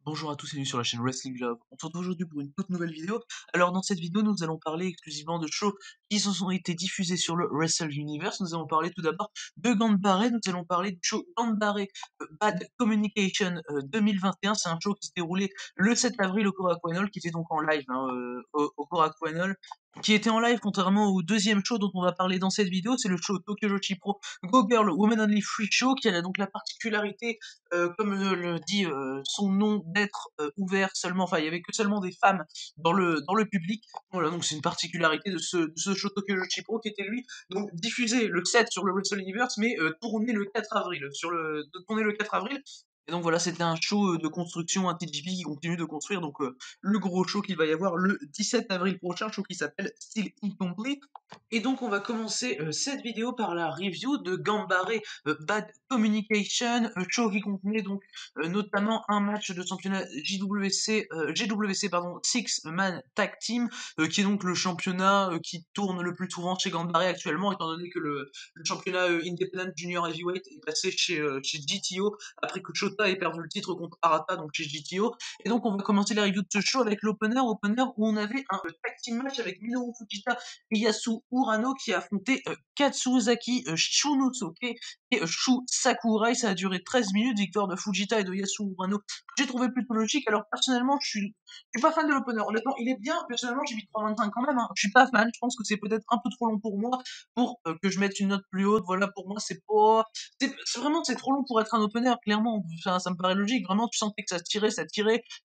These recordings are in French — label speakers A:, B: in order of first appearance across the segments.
A: Bonjour à tous et bienvenue sur la chaîne Wrestling Love. On se retrouve aujourd'hui pour une toute nouvelle vidéo. Alors dans cette vidéo, nous allons parler exclusivement de shows qui se sont été diffusés sur le Wrestle Universe. Nous allons parler tout d'abord de Ganbare. Nous allons parler du show Ganbare Bad Communication 2021. C'est un show qui s'est déroulé le 7 avril au Korakuen Hall, qui était donc en live au Korakuen Hall, qui était en live contrairement au deuxième show dont on va parler dans cette vidéo. C'est le show Tokyo Joshi Pro Go Girl Women Only Free Show, qui a donc la particularité comme le dit son nom, d'être ouvert seulement, enfin il y avait que seulement des femmes dans le public. Voilà, donc c'est une particularité de ce show Tokyo Joshi Pro qui était lui donc diffusé le 7 sur le Wrestle Universe, mais tourné le 4 avril tourné le 4 avril. Et donc voilà, c'était un show de construction, un TGP qui continue de construire donc le gros show qu'il va y avoir le 17 avril prochain, show qui s'appelle Still Incomplete. Et donc on va commencer cette vidéo par la review de Ganbare Bad Communication, show qui contenait donc notamment un match de championnat GWC pardon, Six Man Tag Team, qui est donc le championnat qui tourne le plus souvent chez Ganbare actuellement, étant donné que le championnat Independent Junior Heavyweight est passé chez GTO, après que Chota ait perdu le titre contre Arata, donc chez GTO. Et donc on va commencer la review de ce show avec l'opener où on avait un tag team match avec Minoru Fujita et Yasu Urano qui affrontaient Katsuzaki Shunosuke et Shu Sakurai. Ça a duré 13 minutes, victoire de Fujita et de Yasu Urano. J'ai trouvé plutôt logique. Alors personnellement, je suis pas fan de l'opener. Honnêtement, il est bien. Personnellement, j'ai mis 3,25 quand même. Hein. Je suis pas fan. Je pense que c'est peut-être un peu trop long pour moi pour que je mette une note plus haute. Voilà, pour moi, c'est pas. C'est trop long pour être un opener. Clairement, enfin, ça me paraît logique. Vraiment, tu sentais que ça tirait.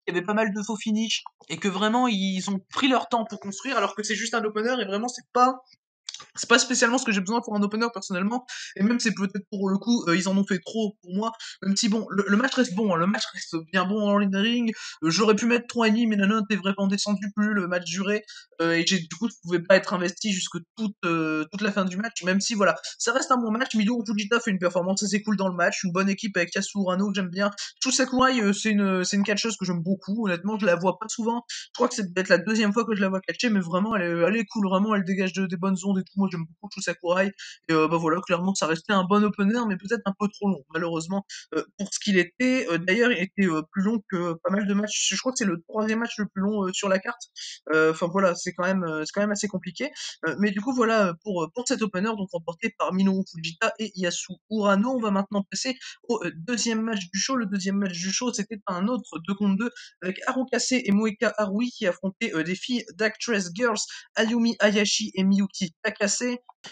A: Il y avait pas mal de faux finish et que vraiment ils ont pris leur temps pour construire, alors que c'est juste un opener et vraiment c'est pas spécialement ce que j'ai besoin pour un opener personnellement, et même c'est peut-être pour le coup, ils en ont fait trop pour moi, même si bon, le match reste bon, hein, le match reste bien bon en ring, j'aurais pu mettre 3,5, mais la note est vraiment descendue plus le match durait, et du coup je pouvais pas être investi jusque toute la fin du match, même si voilà, ça reste un bon match. Minoru Fujita fait une performance assez cool dans le match, une bonne équipe avec Yasu Urano que j'aime bien. Shu Sakurai, c'est une catcheuse que j'aime beaucoup, honnêtement je la vois pas souvent, je crois que c'est peut-être la deuxième fois que je la vois catcher, mais vraiment elle est cool, vraiment elle dégage des bonnes ondes et tout. Moi j'aime beaucoup Shu Sakurai, et bah voilà, clairement ça restait un bon opener, mais peut-être un peu trop long, malheureusement, pour ce qu'il était. D'ailleurs, il était plus long que pas mal de matchs. Je crois que c'est le troisième match le plus long sur la carte. Enfin voilà, c'est quand même assez compliqué. Mais du coup voilà pour cet opener donc remporté par Minoru Fujita et Yasu Urano. On va maintenant passer au deuxième match du show. Le deuxième match du show, c'était un autre 2 contre 2 avec Harukase et Moeka Harui qui affrontaient des filles d'Actress Girls, Ayumi Hayashi et Miyuki Takase.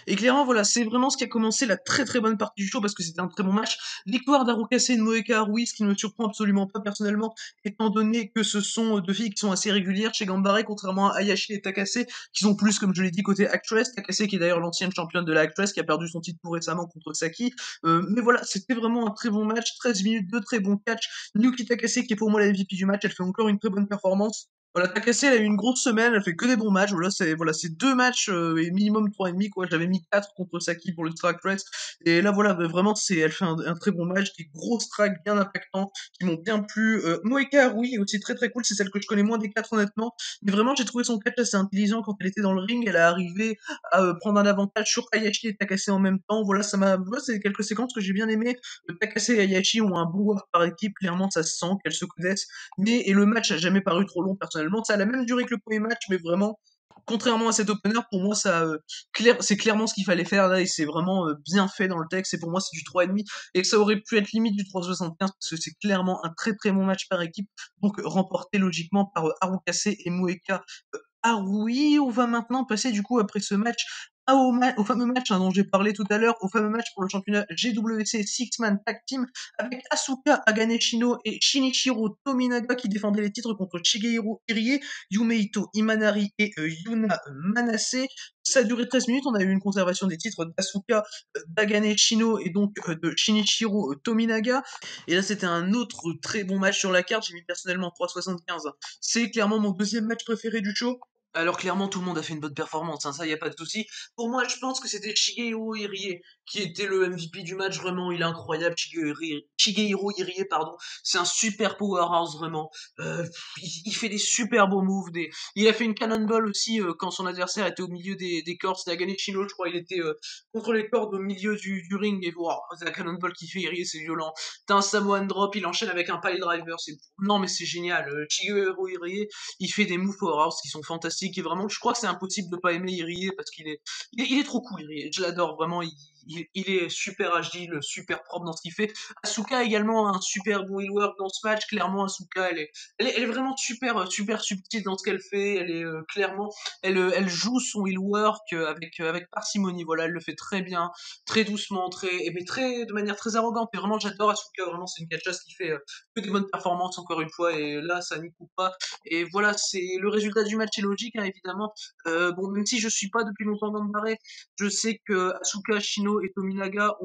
A: Et clairement, voilà, c'est vraiment ce qui a commencé la très très bonne partie du show parce que c'était un très bon match. Victoire d'Harukase et de Moeka Harui, ce qui ne me surprend absolument pas personnellement, étant donné que ce sont deux filles qui sont assez régulières chez Ganbare, contrairement à Hayashi et Takase, qui sont plus, comme je l'ai dit, côté Actress. Takase qui est d'ailleurs l'ancienne championne de la Actress, qui a perdu son titre tout récemment contre Saki. Mais voilà, c'était vraiment un très bon match, 13 minutes de très bon catch. Miyuki Takase, qui est pour moi la MVP du match, elle fait encore une très bonne performance. Voilà, Takase, elle a eu une grosse semaine, elle fait que des bons matchs. Voilà, c'est deux matchs et minimum 3,5 quoi. J'avais mis 4 contre Saki pour le track race. Et là voilà, vraiment elle fait un très bon match, des grosses tracks bien impactants qui m'ont bien plu. Moeka, oui, aussi très très cool, c'est celle que je connais moins des 4 honnêtement. Mais vraiment, j'ai trouvé son catch assez intelligent quand elle était dans le ring. Elle a arrivé à prendre un avantage sur Hayashi et Takase en même temps. Voilà, c'est quelques séquences que j'ai bien aimées. Takase et Hayashi ont un bon work par équipe, clairement ça se sent qu'elles se connaissent. Et le match a jamais paru trop long personnellement. Ça a la même durée que le premier match, mais vraiment, contrairement à cet opener, pour moi, c'est clairement ce qu'il fallait faire là, et c'est vraiment bien fait dans le texte. Et pour moi, c'est du 3,5, et que ça aurait pu être limite du 3,75 parce que c'est clairement un très très bon match par équipe. Donc remporté logiquement par Harukase et Moeka Harui. On va maintenant passer du coup après ce match au fameux match dont j'ai parlé tout à l'heure, au fameux match pour le championnat GWC Six Man Tag Team avec Asuka Haganeshino et Shinichiro Tominaga qui défendaient les titres contre Shigeru Irie, Yumeito Imanari et Yuna Manase. Ça a duré 13 minutes, on a eu une conservation des titres d'Asuka, d'Haganeshino et donc de Shinichiro Tominaga. Et là c'était un autre très bon match sur la carte, j'ai mis personnellement 3,75. C'est clairement mon deuxième match préféré du show. Alors clairement, tout le monde a fait une bonne performance, hein, ça y a pas de souci. Pour moi, je pense que c'était Shigehiro Irie qui était le MVP du match. Vraiment, il est incroyable, Shigehiro Irie, pardon. C'est un super powerhouse vraiment. Il fait des super beaux moves. Il a fait une cannonball aussi quand son adversaire était au milieu des cordes. C'était Agane Chino, je crois. Il était contre les cordes au milieu du ring. Et wow, c'est la cannonball qui fait Irie, c'est violent. T'as un Samoan drop, il enchaîne avec un pile driver. Non mais c'est génial. Shigehiro Irie, il fait des moves powerhouse qui sont fantastiques et vraiment, je crois que c'est impossible de pas aimer Irie parce il est trop cool, Irie. Je l'adore vraiment. Il est super agile, super propre dans ce qu'il fait. Asuka également a un super bon heel work dans ce match. Clairement, Asuka, elle est vraiment super subtile dans ce qu'elle fait. Elle est clairement, elle joue son heel work avec parcimonie. Voilà, elle le fait très bien, très doucement, mais de manière très arrogante. Et vraiment, j'adore Asuka. Vraiment, c'est une catcheuse qui fait que des bonnes performances encore une fois. Et là, ça n'y coupe pas. Et voilà, c'est le résultat du match est logique, hein, évidemment. Bon, même si je suis pas depuis longtemps dans le marais, je sais que Asuka, Shino et Tominaga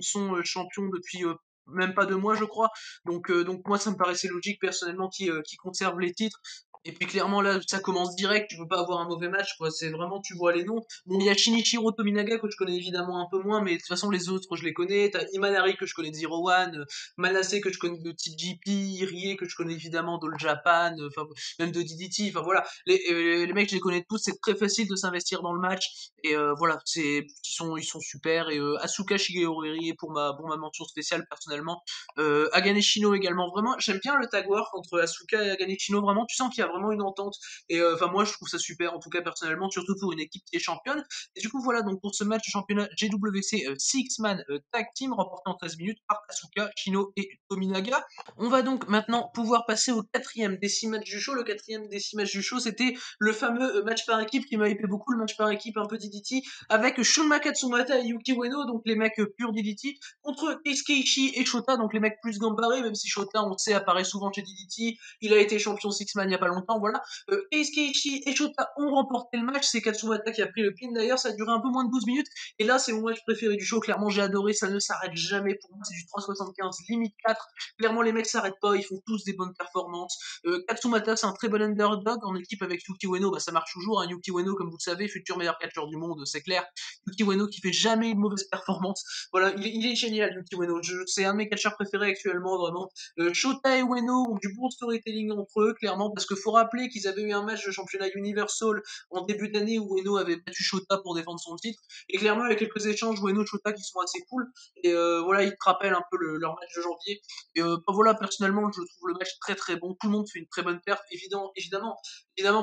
A: sont champions depuis même pas 2 mois, je crois. Donc moi, ça me paraissait logique personnellement qui conservent les titres. Et puis clairement là, ça commence direct. Tu peux pas avoir un mauvais match, quoi. C'est vraiment, tu vois les noms. Bon, il y a Shinichiro Tominaga que je connais évidemment un peu moins, mais de toute façon les autres, je les connais. T'as Imanari que je connais de Zero One, Manasseh que je connais de TGP, Irie que je connais évidemment de Japan, enfin même de DDT, enfin voilà, les mecs je les connais tous, c'est très facile de s'investir dans le match et voilà, ils sont super et Asuka Shigeru Irie pour ma mention spéciale personnellement, Agane Shino également, vraiment j'aime bien le tag war entre Asuka et Agane Shino, vraiment tu sens qu'il y a vraiment une entente et enfin moi je trouve ça super en tout cas personnellement, surtout pour une équipe qui est championne. Et du coup voilà, donc pour ce match de championnat GWC Six Man Tag Team remporté en 13 minutes par Asuka, Shino et Tominaga. On va donc maintenant pouvoir passer au quatrième des 6 matchs du show. Le quatrième des 6 matchs du show, c'était le fameux match par équipe qui m'a hypé beaucoup, le match par équipe un peu DDT, avec Shunma Katsumata et Yuki Ueno, donc les mecs purs DDT, contre Keisuke Ishii et Shota, donc les mecs plus gambarés, même si Shota, on le sait, apparaît souvent chez DDT, il a été champion Six-Man il y a pas longtemps, voilà. Keisuke Ishii et Shota ont remporté le match, c'est Katsumata qui a pris le pin d'ailleurs, ça a duré un peu moins de 12 minutes, et là c'est mon match préféré du show, clairement j'ai adoré, ça ne s'arrête jamais, pour moi c'est du 3,75 limite 4. Clairement, les mecs s'arrêtent pas, ils font tous des bonnes performances. Katsumata, c'est un très bon underdog en équipe avec Yuki Ueno, bah, ça marche toujours. Hein. Yuki Ueno, comme vous le savez, futur meilleur catcheur du monde, c'est clair. Yuki Ueno qui fait jamais une mauvaise performance. Voilà, il est génial, Yuki Ueno. C'est un de mes catcheurs préférés actuellement, vraiment. Shota et Ueno ont du bon storytelling entre eux, clairement, parce qu'il faut rappeler qu'ils avaient eu un match de championnat Universal en début d'année où Ueno avait battu Shota pour défendre son titre. Et clairement, il y a quelques échanges Ueno et Shota qui sont assez cool. Et voilà, ils te rappellent un peu leur match de janvier. Et bah voilà, personnellement, je trouve le match très très bon. Tout le monde fait une très bonne perf, évidemment,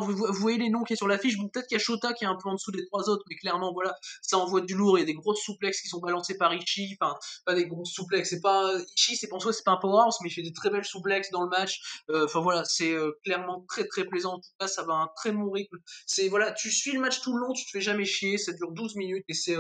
A: vous voyez les noms qui sont sur l'affiche. Bon, peut-être qu'il y a Shota qui est un peu en dessous des trois autres, mais clairement, voilà, ça envoie du lourd. Il y a des grosses souplexes qui sont balancées par Ishii. Enfin, pas des grosses souplexes. C'est pas Ishii, c'est pour soi, c'est pas un powerhouse, mais il fait des très belles souplexes dans le match. Enfin voilà, c'est clairement très très plaisant. En tout cas, ça va à un très bon rythme. C'est voilà, tu suis le match tout le long, tu te fais jamais chier. Ça dure 12 minutes et c'est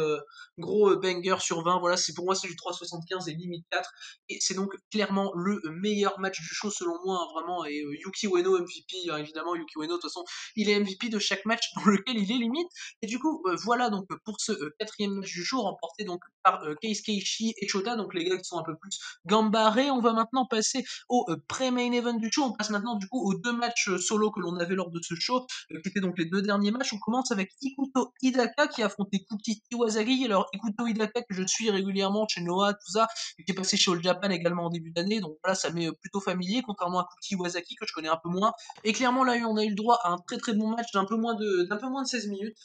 A: gros banger sur 20. Voilà, c'est pour moi c'est du 3,75 et limite 4. Et c'est donc clairement le meilleur match du show selon moi, hein, vraiment. Et Yuki Ueno MVP, hein, évidemment, Yuki Ueno, de toute façon, il est MVP de chaque match dans lequel il est limite. Et du coup, voilà donc pour ce quatrième match du show, remporté donc par Keisuke Ishii et Shota, donc les gars qui sont un peu plus gambarés. On va maintenant passer au pré-main event du show. On passe maintenant du coup aux deux matchs solo que l'on avait lors de ce show, qui étaient donc les deux derniers matchs. On commence avec Ikuto Hidaka qui affrontait Kuki Iwasaki. Alors Ikuto Hidaka que je suis régulièrement chez Noah, tout ça, qui est passé chez All Japan également en début d'année, donc voilà, ça m'est plutôt familier, contrairement à Kuki Iwasaki que je connais un peu moins. Et clairement, là, on a eu le droit à un très très bon match d'un peu moins de 16 minutes,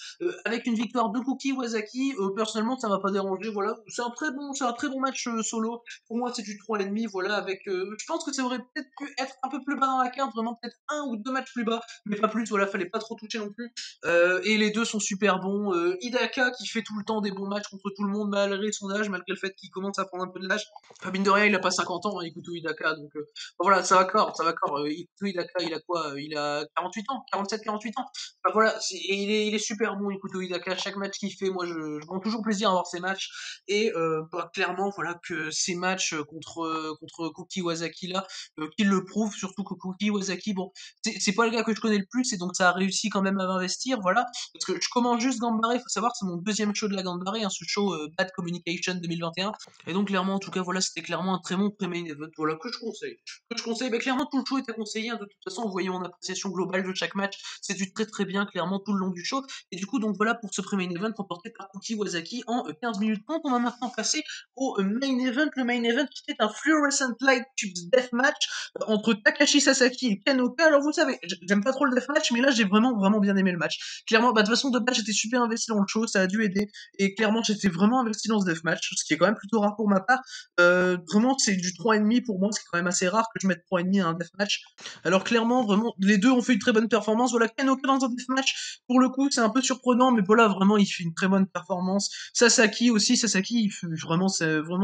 A: avec une victoire de Kuki Iwasaki. Personnellement, ça m'a pas dérangé, voilà, c'est un très bon match solo. Pour moi, c'est du 3,5, voilà, avec, je pense que ça aurait peut-être pu être un peu plus bas dans la carte, vraiment peut-être un ou deux matchs plus bas, mais pas plus, voilà, fallait pas trop toucher non plus. Et les deux sont super bons. Hidaka qui fait tout le temps des bons matchs contre tout le monde malgré son âge, malgré le fait qu'il commence à prendre un peu de l'âge. Enfin, mine de rien, il a pas 50 ans, hein, Ikuto Hidaka, donc voilà, ça va corps, ça va corps. Ikuto Hidaka, il a quoi? Il a 48 ans, 47, 48 ans. Enfin, voilà, et il est super bon, Ikuto Hidaka. Chaque match qu'il fait, moi, je prends toujours plaisir à voir ses matchs. Et bah, clairement, voilà, que ces matchs contre Kuki Iwasaki là, qu'il le prouve, surtout que Kuki Iwasaki, bon, c'est pas le gars que je connais le plus, et donc ça a réussi quand même à m'investir, voilà. Parce que je commence juste Gambaré, faut savoir, c'est mon deuxième show de la Gambaré, hein, ce show Bad Communication 2021. Et donc clairement, en tout cas, voilà, c'était clairement un très bon pré-main event, voilà, que je conseille. Mais clairement, tout le show était conseillé, hein, de toute façon, vous voyez mon appréciation globale de chaque match, c'est du très très bien, clairement, tout le long du show. Et du coup, donc voilà pour ce pré-main event remporté par Cookie Wazaki en 15 minutes 30. On va maintenant passer au main event, le main event qui était un Fluorescent Light Tubes Deathmatch entre Takashi Sasaki et Ken Oka. Alors vous savez, j'aime pas trop le deathmatch, mais là j'ai vraiment bien aimé le match. Clairement, bah de toute façon de base j'étais super investi dans le show, ça a dû aider, et clairement j'étais vraiment investi dans ce deathmatch, ce qui est quand même plutôt rare pour ma part. Vraiment c'est du 3,5 pour moi, c'est quand même assez rare que je mette 3,5 à un deathmatch. Alors clairement, vraiment, les deux ont fait une très bonne performance. Voilà, Ken Oka dans un deathmatch, pour le coup, c'est un peu surprenant, mais voilà, vraiment, il fait une très bonne performance. Sasaki aussi, Sasaki, il fait vraiment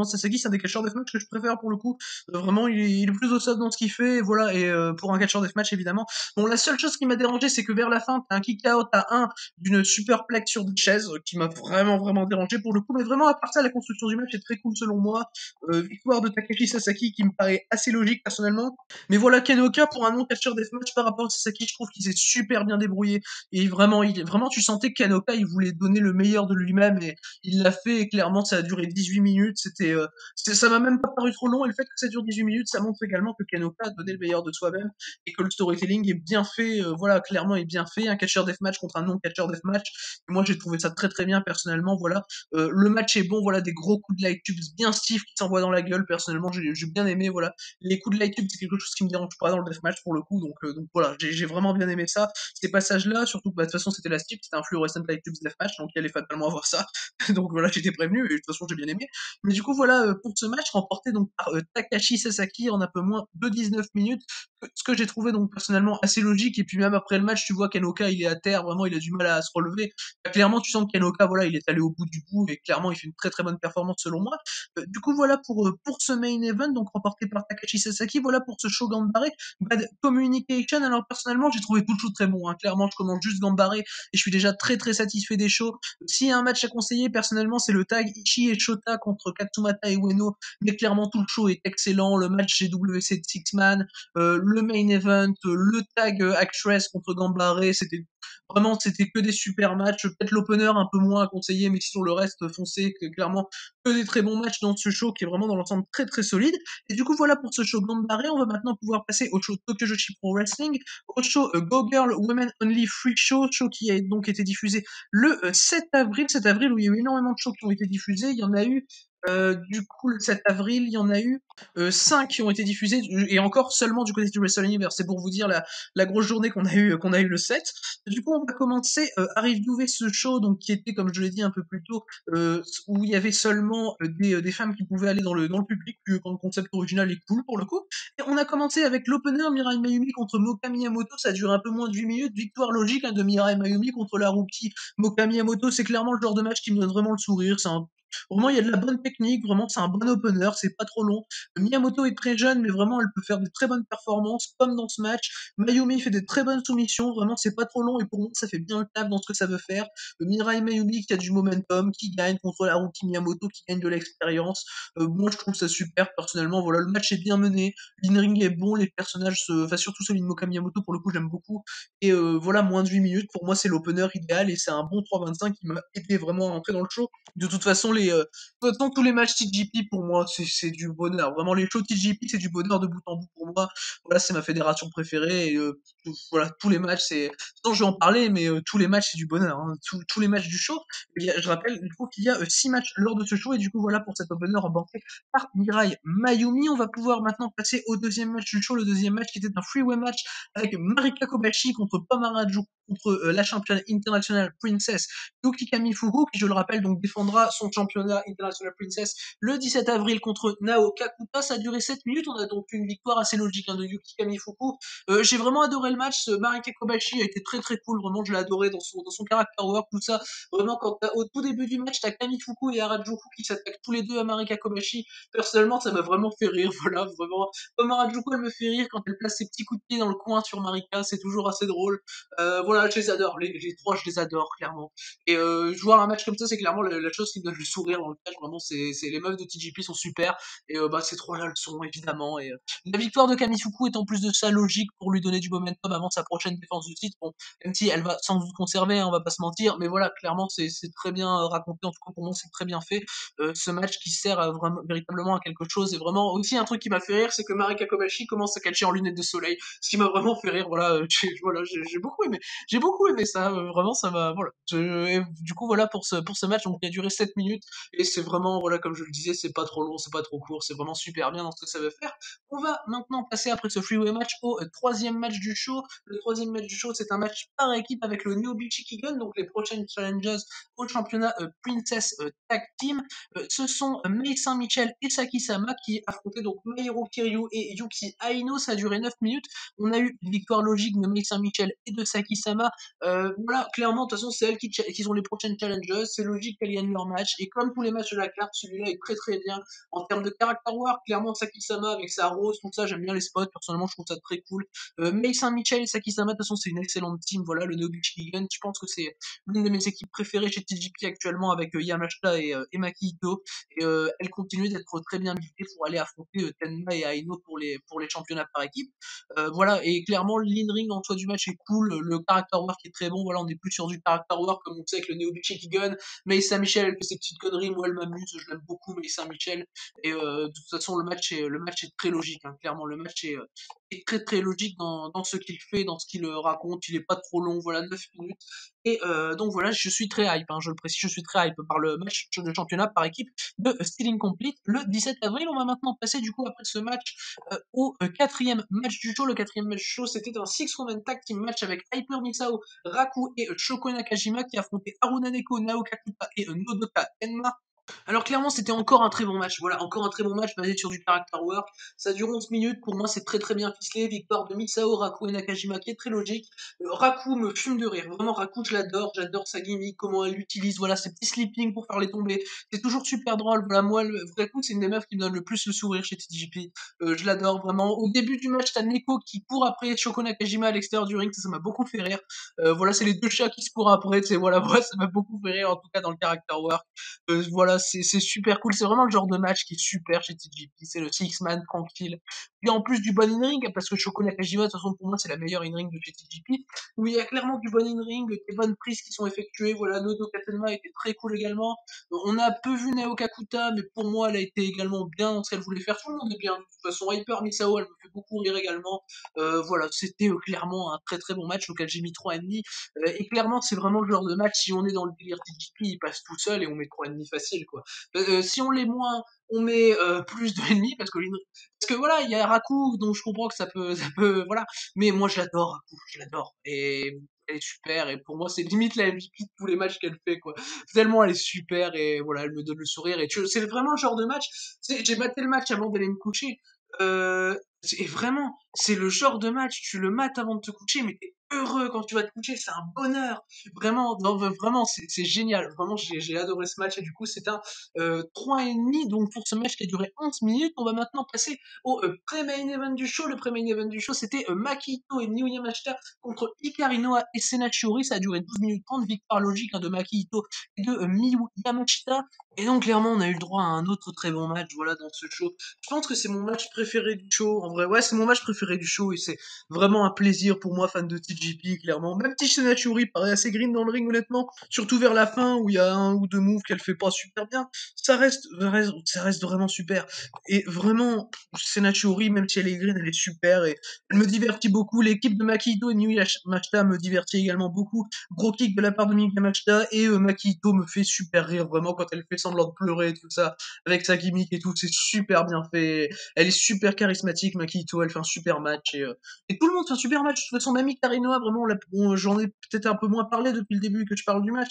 A: Sasaki, c'est un des catcheurs deathmatch que je préfère pour le coup. Vraiment, il est plus au sol dans ce qu'il fait, voilà, et pour un catcheur deathmatch, évidemment. Bon, la seule chose qui m'a dérangé, c'est que vers la fin, t'as un kick-out à 1 d'une super plaque sur des chaises, qui m'a vraiment dérangé pour le coup, mais vraiment, à part ça, la construction du match est très cool selon moi. Victoire de Takashi Sasaki qui me paraît assez logique personnellement. Mais voilà, Ken Oka, pour un non-catcheur deathmatch par rapport à Sasaki, je trouve qu'il s'est super bien débrouillé. Et vraiment, tu sentais que Ken Oka, il voulait donner le meilleur de lui-même, et il l'a fait, et clairement, ça a duré 18 minutes. Ça m'a même pas paru trop long, et le fait que ça dure 18 minutes, ça montre également que Ken Oka a donné le meilleur de soi-même, et que le storytelling est bien fait, voilà, clairement est bien fait. Un catcheur deathmatch contre un non-catcheur deathmatch. Et moi, j'ai trouvé ça très bien, personnellement, voilà. Le match est bon, voilà, des gros coups de light tubes bien stiff qui s'envoient dans la gueule, personnellement, j'ai bien aimé, voilà. Les coups de light tube, c'est quelque chose qui me dérange pas dans le deathmatch pour le coup, donc voilà, j'ai vraiment bien aimé ça. Ces passages-là, surtout que bah, de toute façon c'était la Steep, c'était un fluorescent light tubes deathmatch, donc il allait fatalement avoir ça. Donc voilà, j'étais prévenu, et de toute façon j'ai bien aimé. Mais du coup voilà, pour ce match remporté donc par Takashi Sasaki en un peu moins de 19 minutes, ce que j'ai trouvé donc personnellement assez logique, et puis même après le match, tu vois Kenoka il est à terre, vraiment il a du mal à se relever. Bah, clairement tu sens que Kenoka, voilà, il est allé au bout du bout, et clairement il fait une très bonne performance selon moi. Du coup, voilà pour ce main event, donc remporté par Takashi Sasaki. Voilà pour ce show Gambare. Bad Communication. Alors, personnellement, j'ai trouvé tout le show très bon, hein. Clairement, je commence juste Gambare, et je suis déjà très satisfait des shows. S'il y a un match à conseiller, personnellement, c'est le tag Ichi et Shota contre Katsumata et Ueno. Mais clairement, tout le show est excellent. Le match GWC de Six Man, le main event, le tag Actress contre Gambare, c'était que des super matchs. Peut-être l'opener un peu moins à conseiller, mais sur le reste, foncé, clairement, que des très bons matchs dans ce show qui est vraiment dans l'ensemble très solide. Et du coup, voilà pour ce show Gambare. On va maintenant pouvoir passer au show Tokyo Joshi Pro Wrestling, au show Go Girl Women Only Free show qui a donc été diffusé le 7 avril. 7 avril où il y a eu énormément de shows qui ont été diffusés. Il y en a eu, du coup, le 7 avril, il y en a eu 5 qui ont été diffusés, et encore seulement du côté du Wrestle Universe. C'est pour vous dire la grosse journée qu'on a eu le 7. Du coup, on va commencer à reviewer ce show, donc qui était, comme je l'ai dit un peu plus tôt, où il y avait seulement des femmes qui pouvaient aller dans le public, vu que le concept original est cool pour le coup. Et on a commencé avec l'opener Mirai Mayumi contre Moka Miyamoto, ça dure un peu moins de 8 minutes, victoire logique, hein, de Mirai Mayumi contre la rookie Moka Miyamoto. C'est clairement le genre de match qui me donne vraiment le sourire. Vraiment, il y a de la bonne technique, vraiment, c'est un bon opener, c'est pas trop long. Miyamoto est très jeune, mais vraiment, elle peut faire de très bonnes performances, comme dans ce match. Mayumi fait des très bonnes soumissions, vraiment, c'est pas trop long, et pour moi, ça fait bien le taf dans ce que ça veut faire. Mirai Mayumi qui a du momentum, qui gagne contre la rookie Miyamoto, qui gagne de l'expérience. Moi, je trouve ça super, personnellement. Voilà, le match est bien mené, l'in-ring est bon, les personnages, enfin, surtout celui de Moka Miyamoto, pour le coup, j'aime beaucoup. Et voilà, moins de 8 minutes, pour moi, c'est l'opener idéal, et c'est un bon 3,25 qui m'a aidé vraiment à entrer dans le show. De toute façon, autant tous les matchs TGP pour moi, c'est du bonheur. Vraiment, les shows TGP, c'est du bonheur de bout en bout pour moi. Voilà, c'est ma fédération préférée. Et voilà, tous les matchs, c'est. Non, je vais en parler, mais tous les matchs, c'est du bonheur, hein. Tous les matchs du show. Je rappelle, du coup, qu'il y a 6 matchs lors de ce show. Et du coup, voilà pour cet opener remporté par Mirai Mayumi. On va pouvoir maintenant passer au deuxième match du show. Le deuxième match qui était un freeway match avec Marika Kobashi contre Pamara Ju, contre la championne internationale Princess Yuki Kamifuku, qui, je le rappelle, donc défendra son championnat International Princess le 17 avril contre Nao Kakuta. Ça a duré 7 minutes. On a donc une victoire assez logique, hein, de Yuki Kamifuku. J'ai vraiment adoré le match. Marika Kobashi a été très cool. Vraiment, je l'ai adoré dans son character work, tout ça. Vraiment, au tout début du match, t'as Kamifuku et Harajuku qui s'attaquent tous les deux à Marika Kobashi. Personnellement, ça m'a vraiment fait rire. Voilà, vraiment. Comme Harajuku, elle me fait rire quand elle place ses petits coups de pied dans le coin sur Marika. C'est toujours assez drôle. Voilà, voilà, je les adore, les trois, je les adore, clairement. Et voir un match comme ça, c'est clairement la chose qui me donne le sourire dans le match, vraiment, c'est les meufs de TJP sont super, et bah, ces trois-là le sont, évidemment, et la victoire de Kamifuku est en plus de ça logique pour lui donner du momentum avant sa prochaine défense du titre, bon, même si elle va sans doute conserver, hein, on va pas se mentir, mais voilà, clairement, c'est très bien raconté, en tout cas pour moi, c'est très bien fait, ce match qui sert vraiment, véritablement à quelque chose, et vraiment, aussi un truc qui m'a fait rire, c'est que Marika Kobashi commence à catcher en lunettes de soleil, ce qui m'a vraiment fait rire, voilà, voilà, j'ai beaucoup aimé ça, vraiment, ça m'a, voilà. Et du coup, voilà, pour ce match, donc, qui a duré 7 minutes, et c'est vraiment, voilà, comme je le disais, c'est pas trop long, c'est pas trop court, c'est vraiment super bien dans ce que ça veut faire. On va maintenant passer, après ce freeway match, au troisième match du show. Le troisième match du show, c'est un match par équipe avec le Niobe Chikigun, donc les prochaines challenges au championnat Princess Tag Team. Ce sont Mei Saint-Michel et Saki Sama qui affrontaient donc Meiro Kiryu et Yuki Aino. Ça a duré 9 minutes. On a eu une victoire logique de Mei Saint-Michel et de Saki Sama. Voilà, clairement, de toute façon, c'est elles qui sont les prochaines challengers. C'est logique qu'elles gagnent leur match. Et comme tous les matchs de la carte, celui-là est très très bien. En termes de character work, clairement, Saki Sama avec sa rose, tout ça, j'aime bien les spots. Personnellement, je trouve ça très cool. Mei Saint-Michel et Saki Sama, de toute façon, c'est une excellente team. Voilà, le Nobuchi Gigan, je pense que c'est l'une de mes équipes préférées chez TJP actuellement avec Yamashita et Maki Ito. Et elle continue d'être très bien buildée pour aller affronter Tenma et Aino pour les championnats par équipe. Voilà, et clairement, l'in-ring en soi du match est cool, le character work est très bon, voilà, on est plus sur du character work, comme on sait avec le Neobichi qui gun, mais Saint-Michel, elle fait ses petites conneries, moi elle m'amuse, je l'aime beaucoup, mais Saint-Michel, et de toute façon, le match est très logique, hein, clairement, le match est très très logique dans ce qu'il fait, dans ce qu'il raconte, il est pas trop long, voilà, 9 minutes, et donc voilà, je suis très hype, hein, je le précise, je suis très hype par le match de championnat par équipe de Steel Incomplete le 17 avril. On va maintenant passer du coup après ce match au quatrième match du show. Le quatrième match du show, c'était un six-woman tag team match avec Hyper Misao, Raku et Shoko Nakajima qui affrontaient Haruna Neko, Naoka Kuta et Nodoka Tenma. Alors clairement, c'était encore un très bon match. Voilà, encore un très bon match basé sur du character work. Ça dure 11 minutes. Pour moi, c'est très très bien ficelé. Victoire de Misao, Raku et Nakajima qui est très logique. Raku me fume de rire. Vraiment, Raku, je l'adore. J'adore sa gimmick, comment elle utilise. Voilà, ses petits sleeping pour faire les tomber. C'est toujours super drôle. Voilà, moi, Raku, c'est une des meufs qui me donne le plus le sourire chez TJP. Je l'adore vraiment. Au début du match, t'as Neko qui court après Shoko Nakajima à l'extérieur du ring. Ça m'a beaucoup fait rire. Voilà, c'est les deux chats qui se courent après. C'est voilà, moi, ça m'a beaucoup fait rire en tout cas dans le character work. Voilà, c'est super cool. C'est vraiment le genre de match qui est super chez TJP. C'est le six-man tranquille. Puis en plus du bon in-ring, parce que Shoko Nakajima, de toute façon, pour moi, c'est la meilleure in-ring de chez TJP, où il y a clairement du bon in-ring, des bonnes prises qui sont effectuées. Voilà, Nodo Katenma était très cool également. On a peu vu Naoka Kuta, mais pour moi, elle a été également bien dans ce qu'elle voulait faire. Tout le monde est bien. De toute façon, Hyper Misao, elle me fait beaucoup rire également. Voilà, c'était clairement un très très bon match auquel j'ai mis 3,5. Et clairement, c'est vraiment le genre de match, si on est dans le délire TJP, il passe tout seul et on met 3,5 facile, quoi. Si on l'est moins, on met plus de ennemis parce que voilà, il y a Raku, donc je comprends que ça peut, voilà. Mais moi, je l'adore, Raku, je l'adore. Et elle est super, et pour moi, c'est limite la MVP de tous les matchs qu'elle fait, quoi. Tellement elle est super, et voilà, elle me donne le sourire, et c'est vraiment le genre de match, j'ai maté le match avant d'aller me coucher, et vraiment, c'est le genre de match, tu le mates avant de te coucher, mais t'es heureux quand tu vas te coucher, c'est un bonheur. Vraiment, non, vraiment, c'est génial. Vraiment, j'ai adoré ce match, et du coup, c'est un 3,5. Donc, pour ce match qui a duré 11 minutes, on va maintenant passer au pré-main event du show. Le pré-main event du show, c'était Makito et Miyu Yamashita contre Hikari Noa et Senachori. Ça a duré 12 minutes 30. Victoire logique, hein, de Makito et de Miyu Yamashita. Et donc, clairement, on a eu le droit à un autre très bon match, voilà, dans ce show. Je pense que c'est mon match préféré du show, en vrai. Ouais, c'est mon match préféré du show, et c'est vraiment un plaisir pour moi, fan de TJP, clairement. Même si Senachuri paraît assez green dans le ring, honnêtement, surtout vers la fin, où il y a un ou deux moves qu'elle fait pas super bien, ça reste vraiment super. Et vraiment, Senachuri, même si elle est green, elle est super, et elle me divertit beaucoup. L'équipe de Makito et Miyu Yamashita me divertit également beaucoup. Gros kick de la part de Miyu Yamashita, et Makito me fait super rire, vraiment, quand elle fait semblant de pleurer et tout ça, avec sa gimmick et tout, c'est super bien fait. Elle est super charismatique, Makito, elle fait un super match, et tout le monde fait un super match. De toute façon, même Icarinoa, vraiment, j'en ai peut-être un peu moins parlé depuis le début que je parle du match.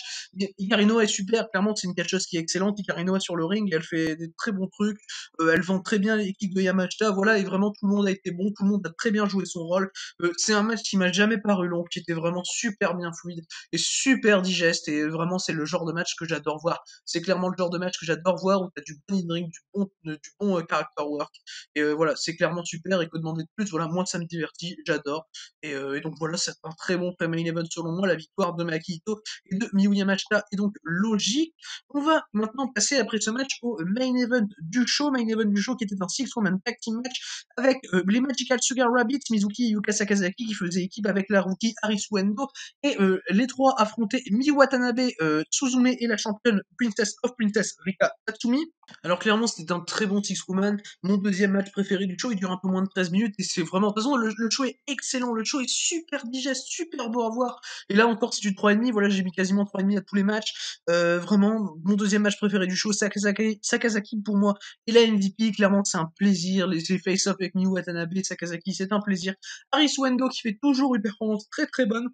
A: Icarinoa est super, clairement, c'est une catcheuse qui est excellente. Icarinoa sur le ring, elle fait des très bons trucs. Elle vend très bien l'équipe de Yamashita, voilà, et vraiment, tout le monde a été bon, tout le monde a très bien joué son rôle. C'est un match qui m'a jamais paru long, qui était vraiment super bien fluide et super digeste, et vraiment, c'est le genre de match que j'adore voir. C'est clairement le genre genre de match que j'adore voir, où tu as du bon in-ring, du bon character work et voilà, c'est clairement super et que demander de plus? Voilà, moi ça me divertit, j'adore et donc voilà, c'est un très bon pré-main event selon moi. La victoire de Maki Itoh et de Miyu Yamashita est donc logique. On va maintenant passer après ce match au main event du show qui était un six-woman tag team match avec les Magical Sugar Rabbits, Mizuki et Yuka Sakazaki qui faisaient équipe avec la rookie Arisu Endo et les trois affrontaient Miyu Watanabe, Suzume et la championne Princess of Princess Rika Tatsumi. Alors clairement c'était un très bon six-woman, mon deuxième match préféré du show, il dure un peu moins de 13 minutes et c'est vraiment, de toute façon le show est excellent, le show est super digeste, super beau à voir et là encore c'est du 3,5, voilà j'ai mis quasiment 3,5 à tous les matchs, vraiment mon deuxième match préféré du show, Sakazaki pour moi et la MVP, clairement c'est un plaisir, les face-off avec Miyu Watanabe, Sakazaki c'est un plaisir, Arisu Endo qui fait toujours une performance très très bonne.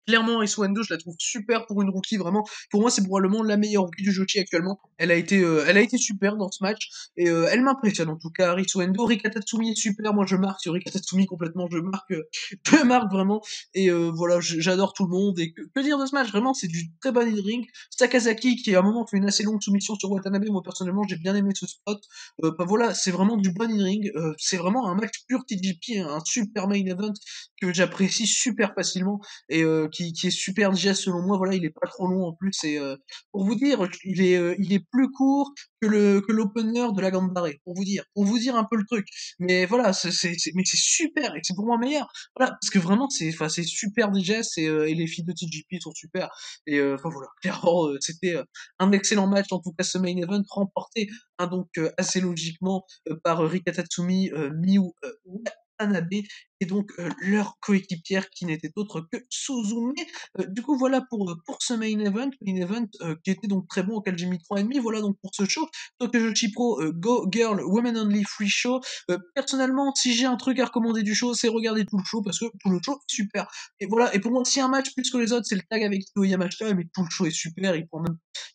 A: Clairement, Arisu Endo, je la trouve super pour une rookie, vraiment. Pour moi, c'est probablement la meilleure rookie du Joshi actuellement. Elle a été super dans ce match et elle m'impressionne en tout cas. Arisu Endo, Rika Tatsumi est super. Moi, je marque sur Rika Tatsumi complètement. Je marque, je marque vraiment. Et voilà, j'adore tout le monde. Et que dire de ce match? Vraiment, c'est du très bon in-ring. Sakazaki qui à un moment fait une assez longue soumission sur Watanabe. Moi, personnellement, j'ai bien aimé ce spot. Bah, voilà, c'est vraiment du bon in-ring. C'est vraiment un match pur TGP, un super main event que j'apprécie super facilement et qui est super digeste selon moi. Voilà, il est pas trop long en plus. Et pour vous dire, il est plus court que l'opener de la Gambare. Pour vous dire un peu le truc. Mais voilà, mais c'est super et c'est pour moi meilleur. Voilà, parce que vraiment c'est super digeste et les filles de TGP sont super. Et enfin voilà, clairement c'était un excellent match en tout cas ce main event remporté donc assez logiquement par Rika Tatsumi, Miyu Watanabe et donc leur coéquipière qui n'était autre que Suzume. Du coup, voilà pour ce main event qui était donc très bon, auquel j'ai mis 3,5. Voilà donc pour ce show. Tokujoshi Pro Go Girl Women Only Free Show. Personnellement, si j'ai un truc à recommander du show, c'est regarder tout le show parce que tout le show est super. Et voilà, et pour moi, si un match plus que les autres, c'est le tag avec Ito Yamashita, mais tout le show est super. Il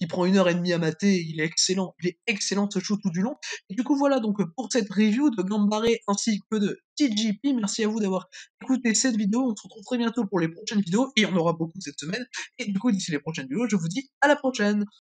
A: prend 1 heure et demie à mater, il est excellent. Il est excellent ce show tout du long. Et du coup, voilà donc pour cette review de Gambare ainsi que de TGP. Merci à vous d'avoir écouté cette vidéo. On se retrouve très bientôt pour les prochaines vidéos et il y en aura beaucoup cette semaine. Et du coup, d'ici les prochaines vidéos, je vous dis à la prochaine.